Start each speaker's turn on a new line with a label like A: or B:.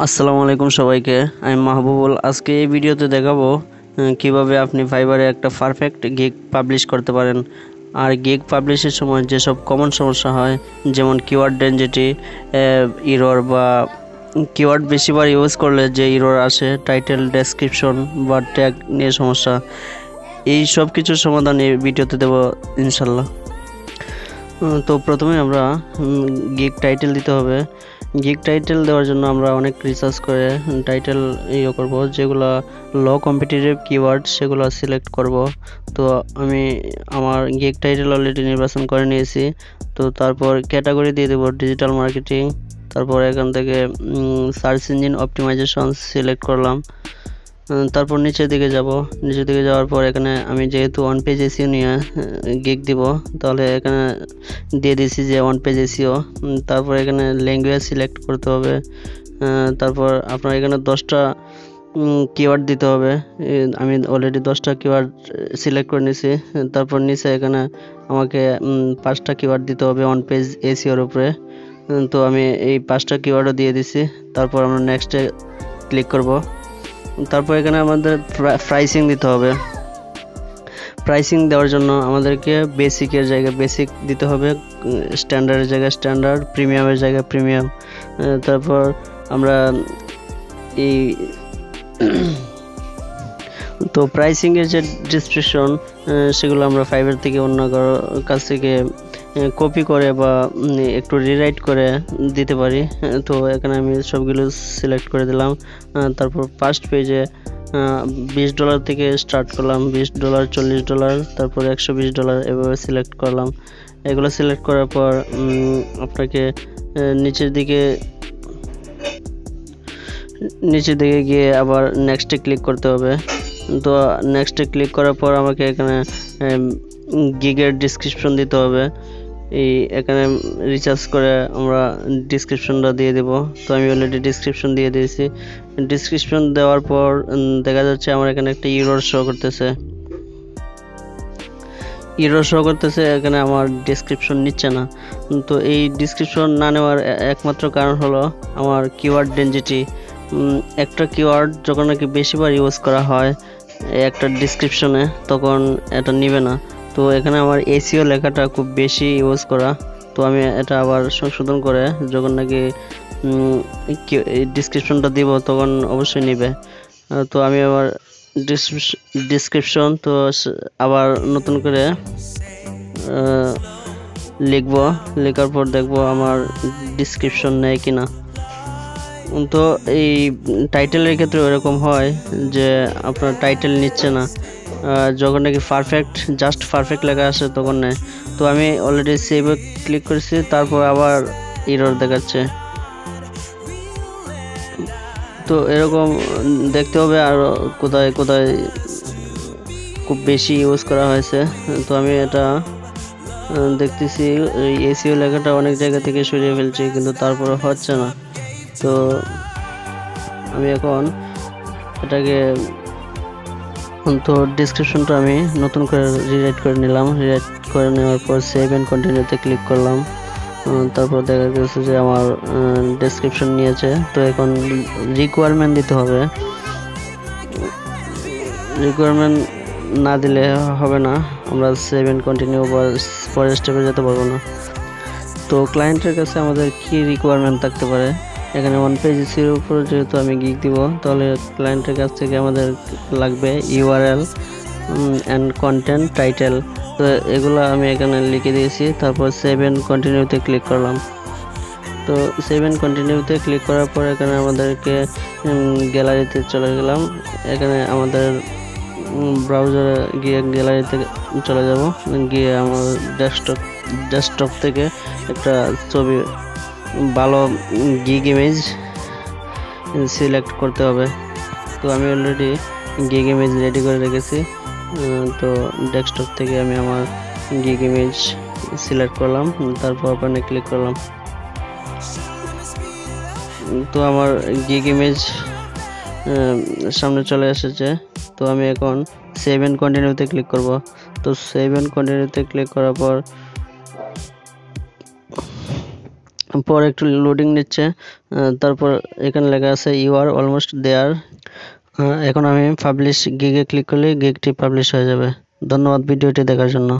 A: আসসালামু আলাইকুম সবাইকে। আমি মাহবুবুল। আজকে এই ভিডিওতে দেখাবো কিভাবে আপনি ফাইবারে একটা পারফেক্ট গিগ পাবলিশ করতে পারেন। আর গিগ পাবলিশের সময় যেসব কমন সমস্যা হয়, যেমন কিওয়ার্ড ডেনসিটি ইরর বা কিওয়ার্ড বেশিবার ইউজ করলে যে ইরর আসে, টাইটেল, ডেসক্রিপশন বা ট্যাগ নিয়ে সমস্যা, এই সব কিছুর সমাধান এই ভিডিওতে দেবো ইনশাল্লাহ। তো প্রথমে আমরা গিগ টাইটেল দিতে হবে। গিগ টাইটেল দেওয়ার জন্য আমরা অনেক রিসার্চ করে টাইটেল করব, যেগুলো লো কম্পিটিটিভ কিওয়ার্ড সেগুলো সিলেক্ট করব। তো আমি আমার গিগ টাইটেল অলরেডি নির্বাচন করে নিয়েছি। তো তারপর ক্যাটাগরি দিয়ে দেবো ডিজিটাল মার্কেটিং। তারপর এখান থেকে সার্চ ইঞ্জিন অপটিমাইজেশন সিলেক্ট করলাম। তারপর নিচের দিকে যাওয়ার পর এখানে আমি যেহেতু ওয়ান পেজ এসিও নিয়ে গিগ দিব, তাহলে এখানে দিয়ে দিয়েছি যে ওয়ান পেজ এসিও। তারপর এখানে ল্যাঙ্গুয়েজ সিলেক্ট করতে হবে। তারপর আপনার এখানে 10টা কিওয়ার্ড দিতে হবে। আমি অলরেডি 10টা কিওয়ার্ড সিলেক্ট করে নিয়েছি। তারপর নিচে এখানে আমাকে 5টা কিওয়ার্ড দিতে হবে ওয়ান পেজ এসিওর উপরে। তো আমি এই 5টা কিওয়ার্ডও দিয়ে দিছি। তারপর আমরা নেক্সটে ক্লিক করব। তারপর এখানে আমাদের প্রাইসিং দিতে হবে। প্রাইসিং দেওয়ার জন্য আমাদেরকে বেসিকের জায়গায় বেসিক দিতে হবে, স্ট্যান্ডার্ডের জায়গায় স্ট্যান্ডার্ড, প্রিমিয়ামের জায়গায় প্রিমিয়াম। তারপর আমরা এই তো প্রাইসিংয়ের যে ডিসক্রিপশন সেগুলো আমরা ফাইবার থেকে অন্য কাছ থেকে কপি করে বা একটু রিরাইট করে দিতে পারি। তো এখানে আমি সবগুলো সিলেক্ট করে দিলাম। তারপর ফার্স্ট পেজে $20 থেকে স্টার্ট করলাম, $20, $40, তারপর $120 এভাবে সিলেক্ট করলাম। এগুলো সিলেক্ট করার পর আপনাকে নিচের দিকে গিয়ে আবার নেক্সটে ক্লিক করতে হবে। তো নেক্সটে ক্লিক করার পর আমাকে এখানে গিগের ডিসক্রিপশন দিতে হবে। এখানে রিসার্চ করে আমরা ডিসক্রিপশনটা দিয়ে দেব। তো আমি অলরেডি ডিসক্রিপশন দিয়ে দিয়েছি। ডিসক্রিপশন দেওয়ার পর দেখা যাচ্ছে আমার এখানে একটা ইরর শো করতেছে। এখানে আমার ডিসক্রিপশন নিচ্ছে না। তো এই ডিসক্রিপশন না নেওয়ার একমাত্র কারণ হলো আমার কিওয়ার্ড ডেনসিটি। একটা কিওয়ার্ড যখন নাকি বেশিবার ইউজ করা হয় একটা ডিসক্রিপশনে, তখন এটা নিবে না। তো এখানে আমার এসিও লেখাটা খুব বেশি ইউজ করা। তো আমি এটা আবার সংশোধন করে যখন নাকি ডিসক্রিপশনটা দিব তখন অবশ্যই নিবে। তো আমি আবার ডিসক্রিপশন তো আবার নতুন করে লেখার পর দেখবো আমার ডিসক্রিপশন নেয় কিনা। তো এই টাইটেলের ক্ষেত্রে এরকম হয় যে আপনার টাইটেল নিচ্ছে না, যখন নাকি জাস্ট পারফেক্ট লেখা আসে তখন নেয়। তো আমি অলরেডি সেভে ক্লিক করেছি, তারপর আবার এরর দেখাচ্ছে। তো এরকম দেখতে হবে আর কোথায় খুব বেশি ইউজ করা হয়েছে। তো আমি এটা দেখতেছি এসিও লেখাটা অনেক জায়গা থেকে সরিয়ে ফেলছি, কিন্তু তারপরে হচ্ছে না। তো আমি এখন এটাকে ডিসক্রিপশনটা আমি নতুন করে রিরাইট করে নিলাম। রিরাইট করে নেওয়ার পর সেভ এন্ড কন্টিনিউতে ক্লিক করলাম। তারপর দেখা গেছে যে আমার ডেসক্রিপশন নিয়েছে। তো এখন রিকোয়ারমেন্ট দিতে হবে। রিকোয়ারমেন্ট না দিলে হবে না, আমরা সেভ এন্ড কন্টিনিউ বা পরের স্টেপে যেতে পারবো না। তো ক্লায়েন্টের কাছে আমাদের কি রিকোয়ারমেন্ট থাকতে পারে, এখানে ওয়ান পেজ এসির উপর যেহেতু আমি গিগ দিব, তাহলে ক্লায়েন্টের কাছ থেকে আমাদের লাগবে ইউআরএল অ্যান্ড কন্টেন্ট, টাইটেল। তো এগুলো আমি এখানে লিখে দিয়েছি। তারপর সেভ এন্ড কন্টিনিউতে ক্লিক করলাম। তো সেভ এন্ড কন্টিনিউতে ক্লিক করার পর এখানে আমাদেরকে গ্যালারিতে চলে গেলাম। এখানে আমাদের ব্রাউজারে গিয়ে গ্যালারিতে চলে যাব, গিয়ে আমার ডেস্কটপ থেকে একটা ছবি ভালো গিগ ইমেজ সিলেক্ট করতে হবে। তো আমি অলরেডি গিগ ইমেজ রেডি করে রেখেছি। তো ডেস্কটপ থেকে আমি আমার গিগ ইমেজ সিলেক্ট করলাম, তারপর ওখানে ক্লিক করলাম। তো আমার গিগ ইমেজ সামনে চলে এসেছে। তো আমি এখন সেভ এন্ড কন্টিনিউতে ক্লিক করব। তো সেভ এন্ড কন্টিনিউতে ক্লিক করার পর পর একটু লোডিং নিচ্ছে, তারপর এখানে লেখা আছে ইউ আর অলমোস্ট দেয়ার। এখন আমি পাবলিশ গিগে ক্লিক করলে গিগটি পাবলিশ হয়ে যাবে। ধন্যবাদ ভিডিওটি দেখার জন্য।